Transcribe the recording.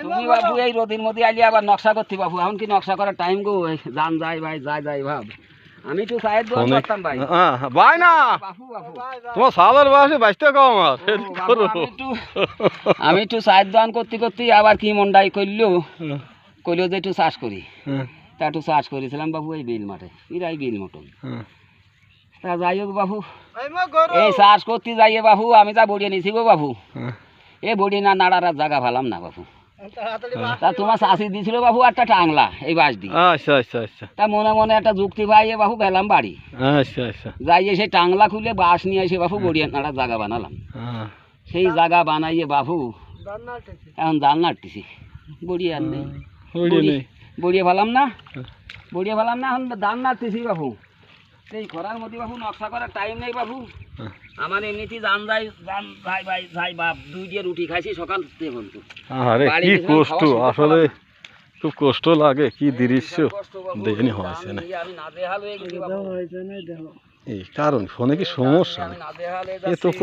তুমি বাবু এই রোদের মধ্যে আইলে আবার নকশা করতে বাবু, এখন কি নকশা করার টাইম গো? যান যায় ভাই, যাই ভাব। আমি একটু চায়ের দোকান করতাম ভাই। ভাই না বাবু তোমার সালের বয়সে বাইশটা কম আমার। আমি একটু চায়ের দোকান করতে করতে আবার কি মন্ডাই করলো যে একটু চাষ করি। তা একটু চাষ করেছিলাম বাবু এই বিল মাঠে, এরাই বিল মতন। তা যাই হোক বাবু, এই চাষ করতে যাইয়ে বাবু আমি যা বড়িয়ে নিছি গো বাবু, এ বড়ি না নাড়ার জায়গা ভালাম না বাবু। তা তোমার চাষি দিছিল বাবু একটা টাংলা এই বাঁশ দিয়ে। আচ্ছা আচ্ছা আচ্ছা। তা মনে মনে একটা যুক্তি পাইয়ে বাবু গেলাম বাড়ি। আচ্ছা আচ্ছা। যাইয়ে সেই টাংলা খুলে বাঁশ নিয়ে এসে বাবু বড়িয়ে নাড়ার জায়গা বানালাম। সেই জায়গা বানাইয়ে বাবু এখন জাল নাড়তেছি, বড়িয়ে আর নেই, বড়িয়ে ফেলাম না, এখন ধান নাড়তেছি বাবু। সেই খরার মধ্যে বাবু নকশা করার টাইম নেই বাবু। আমার এমনিতে যাই বাপ, 2 দিয়ে রুটি খাইছি সকাল থেকে বলতো। আরে কি কষ্ট, আসলে খুব কষ্ট লাগে। কি দৃশ্য দেখেনি হয়েছে না, আমি নাজেহাল হয়ে গেছি বাবু। এই কারণ ফোনে কি সমস্যা? এ তো